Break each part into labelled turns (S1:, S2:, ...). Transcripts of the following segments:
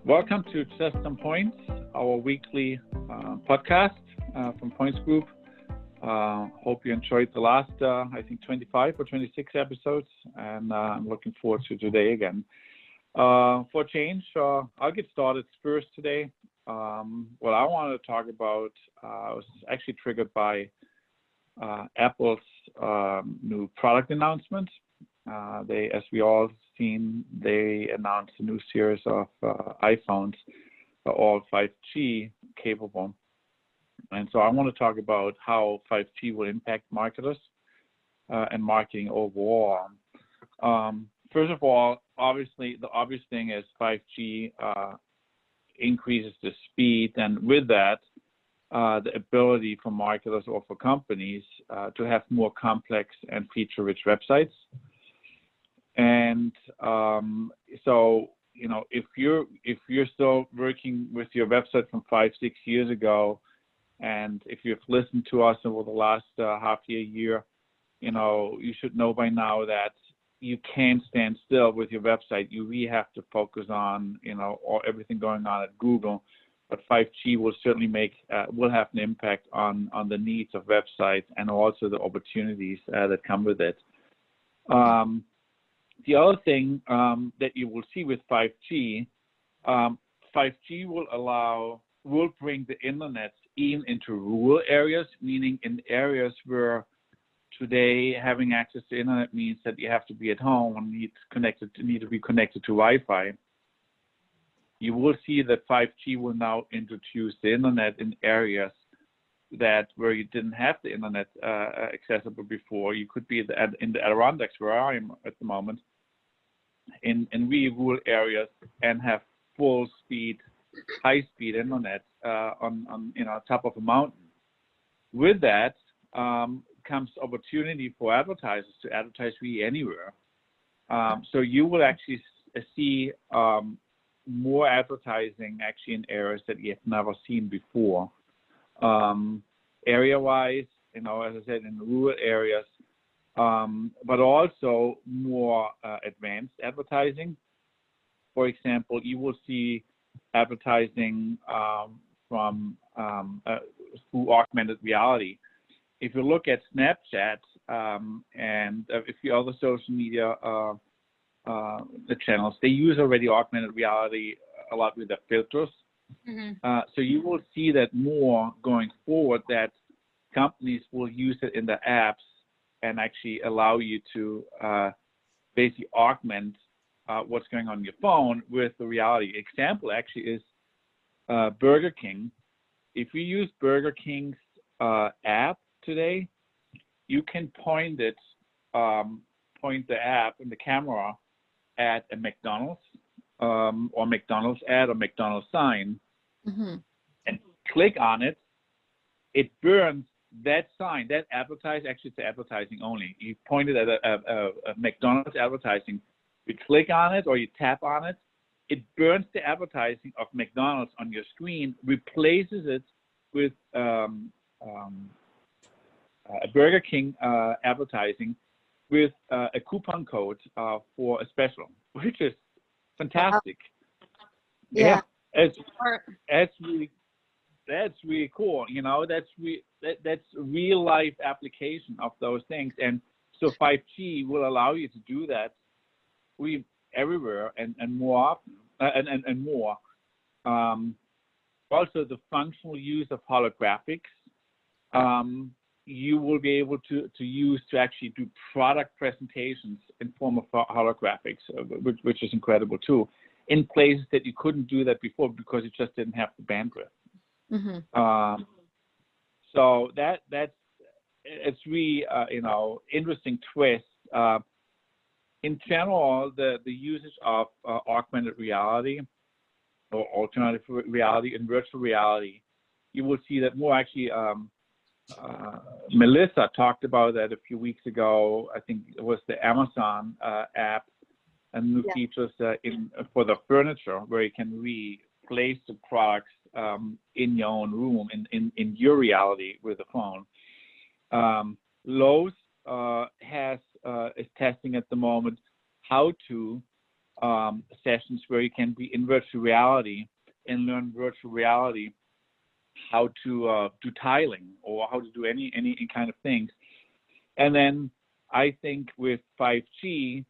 S1: Welcome to Just Some Points, our weekly podcast from Points Group. Hope you enjoyed the last, 25 or 26 episodes, and I'm looking forward to today again. For change, I'll get started first today. What I wanted to talk about was actually triggered by Apple's new product announcement. As we all seen, they announced a new series of iPhones, all 5G capable. And so I want to talk about how 5G will impact marketers and marketing overall. First of all, obviously, the obvious thing is 5G increases the speed, and with that, the ability for marketers or for companies to have more complex and feature-rich websites. And so, if you're still working with your website from 5-6 years ago, and if you've listened to us over the last half year, you should know by now that you can't stand still with your website. You really have to focus on, everything going on at Google. But 5G will certainly will have an impact on the needs of websites and also the opportunities that come with it. The other thing that you will see with 5G, 5G will bring the internet even into rural areas, meaning in areas where today having access to internet means that you have to be at home and need to be connected to Wi-Fi. You will see that 5G will now introduce the internet in areas where you didn't have the internet accessible before. You could be in the Adirondacks, where I am at the moment, in really rural areas, and have full speed, high speed internet on top of a mountain. With that comes opportunity for advertisers to advertise really anywhere. So you will actually see more advertising actually in areas that you have never seen before. Area-wise, as I said, in rural areas, but also more advanced advertising. For example, you will see advertising through augmented reality. If you look at Snapchat and a few other social media the channels, they use already augmented reality a lot with their filters. Mm-hmm. So you will see that more going forward, that companies will use it in their apps and actually allow you to basically augment what's going on your phone with the reality. Example actually is Burger King. If you use Burger King's app today, you can point the app and the camera at a McDonald's or McDonald's ad or McDonald's sign, mm-hmm. and click on it. It burns that sign, that actually it's advertising only. You point it at a McDonald's advertising. You click on it or you tap on it, it burns the advertising of McDonald's on your screen, replaces it with a Burger King advertising with a coupon code for a special, which is fantastic.
S2: Yeah.
S1: That's really cool. That's real life application of those things. And so 5G will allow you to do that everywhere and more often and more. Also, the functional use of holographics, you will be able to use to actually do product presentations in form of holographics, which is incredible too, in places that you couldn't do that before because you just didn't have the bandwidth. Mm-hmm. So it's really interesting twist. In general, the usage of augmented reality or alternative reality and virtual reality, you will see that more actually. Melissa talked about that a few weeks ago. I think it was the Amazon app and new features for the furniture, where you can replace the products in your own room, in your reality with the phone. Lowe's is testing at the moment how to sessions where you can be in virtual reality and learn virtual reality how to do tiling or how to do any kind of things. And then I think with 5G,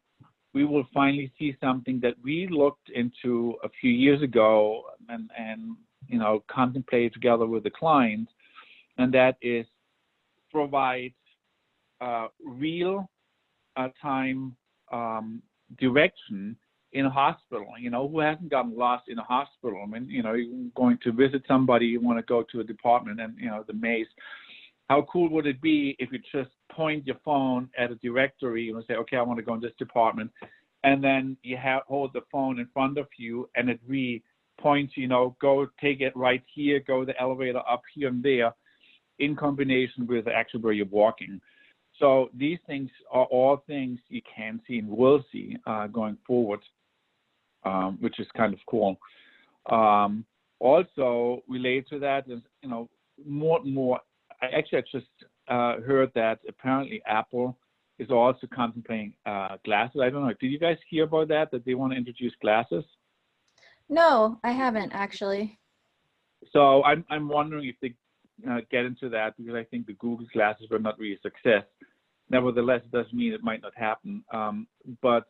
S1: we will finally see something that we looked into a few years ago and contemplated together with the client, and that is provide real time direction in a hospital. Who hasn't gotten lost in a hospital? I mean, you're going to visit somebody, you want to go to a department, and the maze. How cool would it be if you just point your phone at a directory and say, okay, I want to go in this department, and then you hold the phone in front of you, and it points, go take it right here, go the elevator up here and there, in combination with actually where you're walking. So these things are all things you can see and will see going forward, which is kind of cool. Also related to that is, more and more. I just heard that apparently Apple is also contemplating glasses. I don't know. Did you guys hear about that they want to introduce glasses?
S2: No, I haven't actually.
S1: So I'm wondering if they get into that, because I think the Google glasses were not really a success. Nevertheless, it doesn't mean it might not happen. But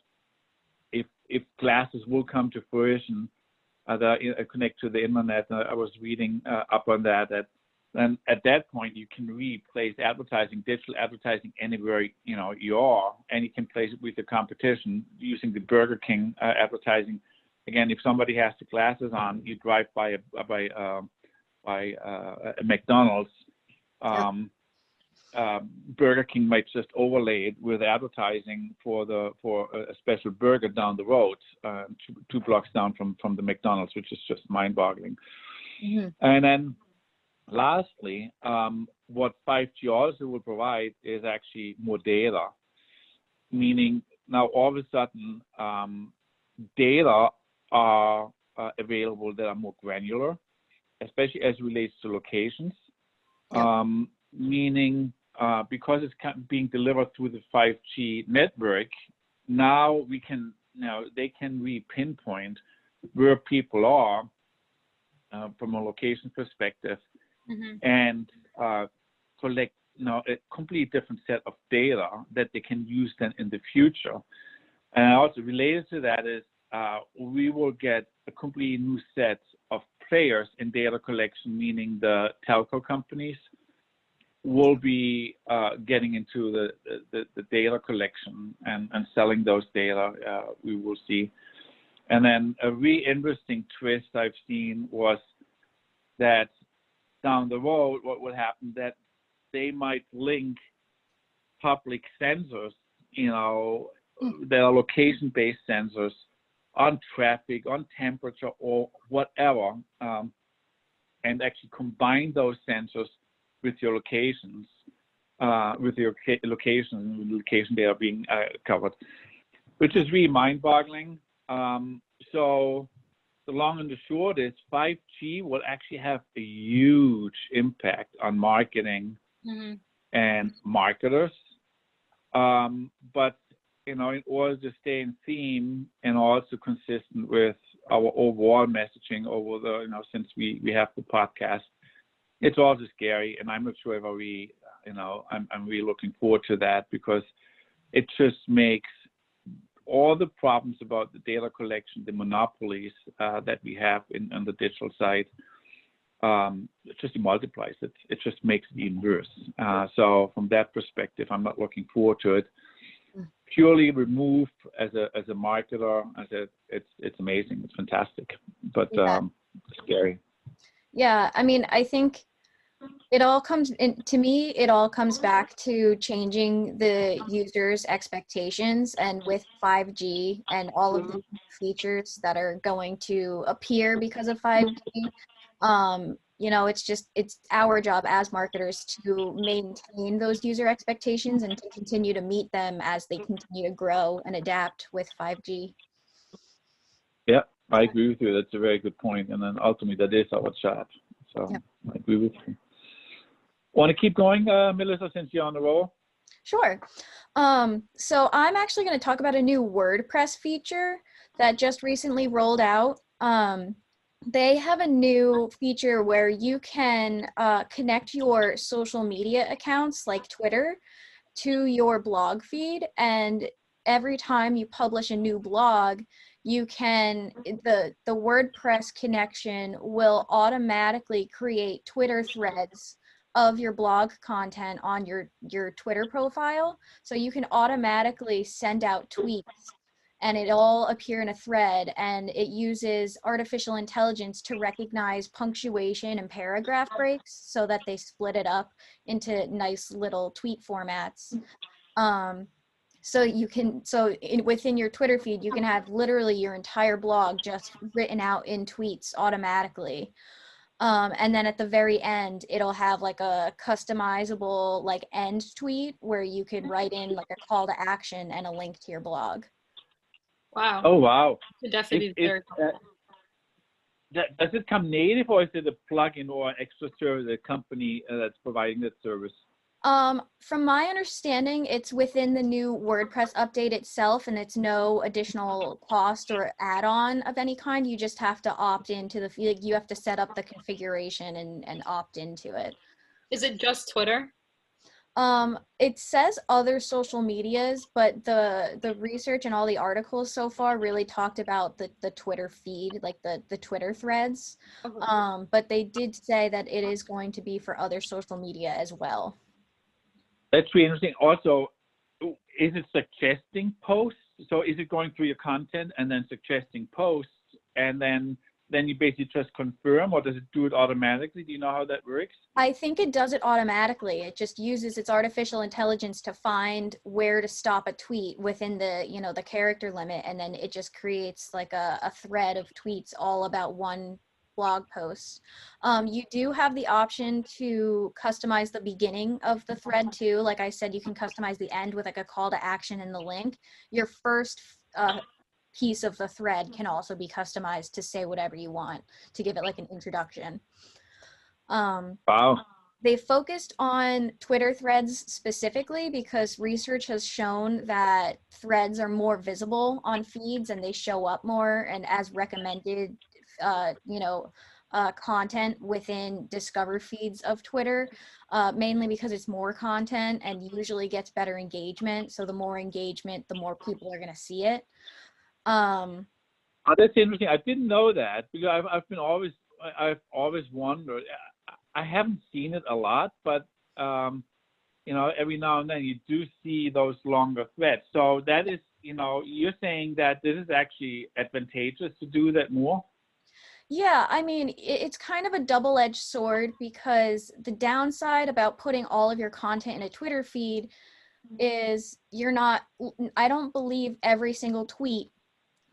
S1: if glasses will come to fruition, that connect to the internet, I was reading up on that then at that point you can replace advertising, digital advertising, anywhere you are, and you can place it with the competition using the Burger King advertising. Again, if somebody has the glasses on, you drive by a McDonald's. Burger King might just overlay it with advertising for a special burger down the road, two blocks down from the McDonald's, which is just mind-boggling.
S2: Mm-hmm.
S1: And then lastly, what 5G also will provide is actually more data, meaning now all of a sudden data are available that are more granular, especially as it relates to locations.
S2: Yeah.
S1: Meaning because it's being delivered through the 5G network, now they can pinpoint where people are from a location perspective,
S2: Mm-hmm.
S1: and collect a completely different set of data that they can use then in the future. And also related to that is we will get a completely new set of players in data collection, meaning the telco companies will be getting into the data collection and selling those data, we will see. And then a really interesting twist I've seen was that down the road, what would happen, that they might link public sensors, that are location-based sensors on traffic, on temperature, or whatever, and actually combine those sensors with your locations, with your location data being covered, which is really mind-boggling. So the long and the short is 5G will actually have a huge impact on marketing
S2: Mm-hmm.
S1: and marketers. But in order to stay in theme and also consistent with our overall messaging over the, since we have the podcast, it's also scary, and I'm not sure if I'm really looking forward to that, because it just makes all the problems about the data collection, the monopolies that we have on the digital side, it just multiplies it. It just makes it even worse. So from that perspective, I'm not looking forward to it. Purely removed as a marketer, it's amazing. It's fantastic, but scary.
S2: Yeah, I mean, I think it all comes back to changing the user's expectations. And with 5G and all of the features that are going to appear because of 5G, it's our job as marketers to maintain those user expectations and to continue to meet them as they continue to grow and adapt with 5G.
S1: Yeah, I agree with you. That's a very good point. And then ultimately, that is our job. So yeah. I agree with you. Want to keep going, Melissa, since you're on the roll?
S2: Sure. So I'm actually going to talk about a new WordPress feature that just recently rolled out. They have a new feature where you can connect your social media accounts like Twitter to your blog feed, and every time you publish a new blog, you can the WordPress connection will automatically create Twitter threads of your blog content on your Twitter profile, so you can automatically send out tweets and it all appear in a thread, and it uses artificial intelligence to recognize punctuation and paragraph breaks so that they split it up into nice little tweet formats. So you can, within your Twitter feed, you can have literally your entire blog just written out in tweets automatically. And then at the very end, it'll have like a customizable like end tweet where you can write in like a call to action and a link to your blog.
S3: Wow.
S1: Oh, wow.
S3: Could definitely be very cool.
S1: Does it come native, or is it a plugin or extra service, a company that's providing that service?
S2: From my understanding, it's within the new WordPress update itself, and it's no additional cost or add-on of any kind. You just have to opt into the feed. You have to set up the configuration and opt into it.
S3: Is it just Twitter?
S2: It says other social medias, but the research and all the articles so far really talked about the Twitter feed, like the Twitter threads.
S3: Okay.
S2: But they did say that it is going to be for other social media as well.
S1: That's really interesting. Also, is it suggesting posts? So is it going through your content and then suggesting posts, and then you basically just confirm, or does it do it automatically? Do you know how that works?
S2: I think it does it automatically. It just uses its artificial intelligence to find where to stop a tweet within the, the character limit, and then it just creates like a thread of tweets all about one blog post. You do have the option to customize the beginning of the thread too. Like I said, you can customize the end with like a call to action in the link. Your first piece of the thread can also be customized to say whatever you want, to give it like an introduction.
S1: Wow.
S2: They focused on Twitter threads specifically because research has shown that threads are more visible on feeds and they show up more and as recommended, content within discover feeds of Twitter, mainly because it's more content and usually gets better engagement. So the more engagement, the more people are going to see it.
S1: Oh, that's interesting. I didn't know that, because I've always wondered. I haven't seen it a lot, but every now and then you do see those longer threads. So that is, you're saying that this is actually advantageous to do that more?
S2: Yeah, I mean, it's kind of a double-edged sword, because the downside about putting all of your content in a Twitter feed is I don't believe every single tweet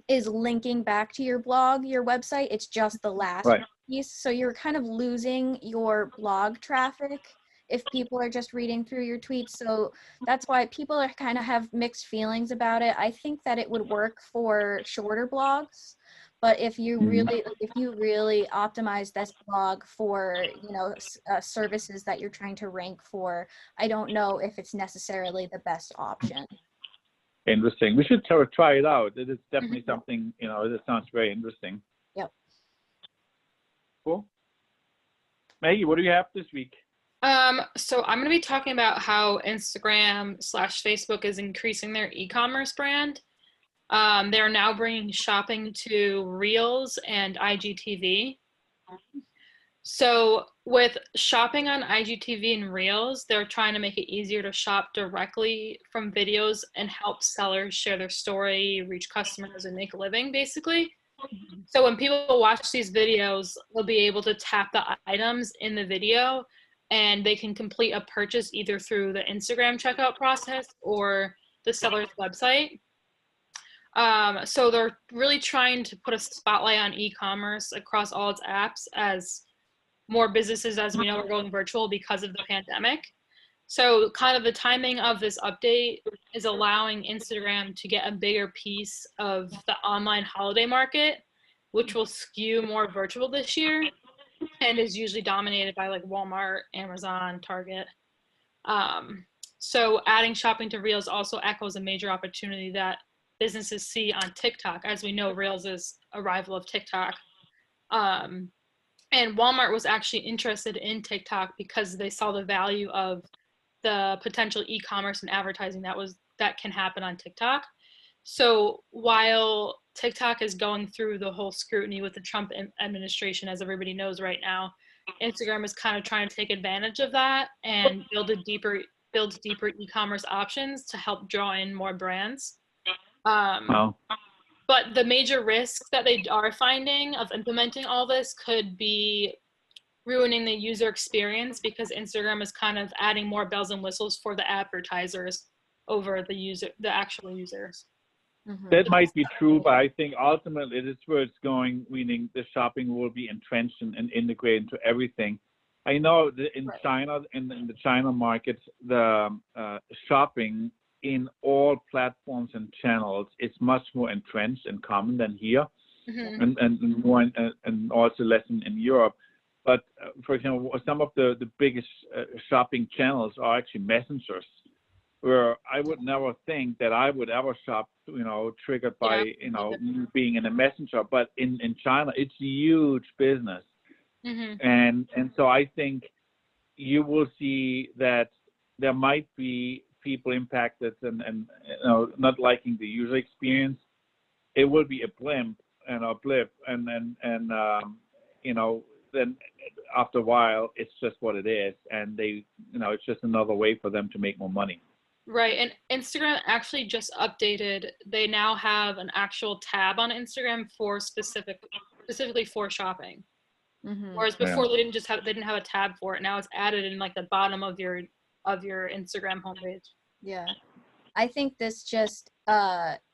S2: is linking back to your blog, your website. It's just the last piece. So you're kind of losing your blog traffic if people are just reading through your tweets. So that's why people are kind of have mixed feelings about it. I think that it would work for shorter blogs, but if you really optimize this blog for services that you're trying to rank for, I don't know if it's necessarily the best option.
S1: Interesting. We should try it out. It is definitely something, that sounds very interesting.
S2: Yep.
S1: Cool. Maggie, what do you have this week?
S3: So I'm going to be talking about how Instagram/Facebook is increasing their e-commerce brand. They're now bringing shopping to Reels and IGTV. So with shopping on IGTV and Reels, they're trying to make it easier to shop directly from videos and help sellers share their story, reach customers, and make a living, basically. So when people watch these videos, they'll be able to tap the items in the video, and they can complete a purchase either through the Instagram checkout process or the seller's website. So they're really trying to put a spotlight on e-commerce across all its apps, as more businesses, as we know, are going virtual because of the pandemic. So kind of the timing of this update is allowing Instagram to get a bigger piece of the online holiday market, which will skew more virtual this year and is usually dominated by like Walmart, Amazon, Target. So adding shopping to Reels also echoes a major opportunity that businesses see on TikTok. As we know, Reels is a rival of TikTok. And Walmart was actually interested in TikTok because they saw the value of the potential e-commerce and advertising that can happen on TikTok. So while TikTok is going through the whole scrutiny with the Trump administration, as everybody knows right now, Instagram is kind of trying to take advantage of that and build deeper e-commerce options to help draw in more brands.
S1: Wow.
S3: But the major risks that they are finding of implementing all this could be ruining the user experience, because Instagram is kind of adding more bells and whistles for the advertisers over the actual users.
S2: Mhm.
S1: That might be true, but I think ultimately this is where it's going, meaning the shopping will be entrenched and integrated into everything. I know that in
S3: Right.
S1: China, in the China market, the shopping in all platforms and channels is much more entrenched and common than here,
S3: Mhm.
S1: and more and also less in Europe. But for example, some of the biggest shopping channels are actually messengers, where I would never think that I would ever shop, triggered by, me being in a messenger. But in China, it's a huge business.
S3: Mhm.
S1: And so I think you will see that there might be people impacted and not liking the user experience. It will be a blip, and then after a while, it's just what it is, and it's just another way for them to make more money.
S3: Right, and Instagram actually just updated. They now have an actual tab on Instagram for specifically for shopping.
S2: Mhm.
S3: Whereas before they didn't have a tab for it. Now it's added in like the bottom of your Instagram homepage.
S2: Yeah. I think this just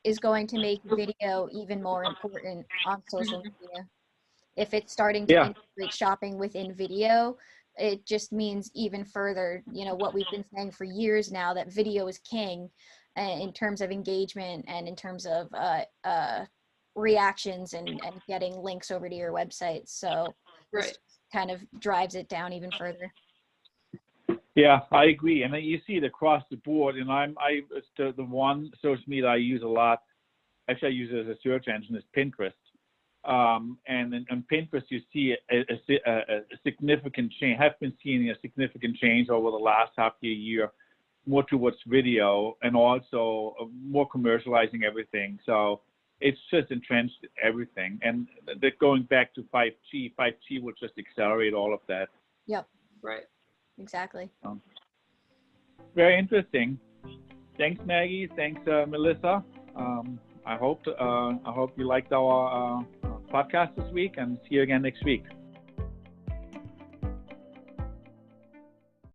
S2: is going to make video even more important on social
S3: Mhm.
S2: media. If it's starting to
S1: Yeah.
S2: integrate shopping within video, it just means even further, what we've been saying for years now, that video is king in terms of engagement and in terms of reactions and getting links over to your website. So this
S3: Right.
S2: kind of drives it down even further.
S1: Yeah, I agree, and you see it across the board. And it's the one social media I use a lot. Actually, I use it as a search engine. Is Pinterest. And on Pinterest, you see a significant change. Have been seeing a significant change over the last half year, more towards video and also more commercializing everything. So it's just entrenched in everything. And going back to 5G will just accelerate all of that.
S2: Yep.
S3: Right.
S2: Exactly.
S1: Very interesting. Thanks, Maggie. Thanks, Melissa. I hope you liked our podcast this week, and see you again next week.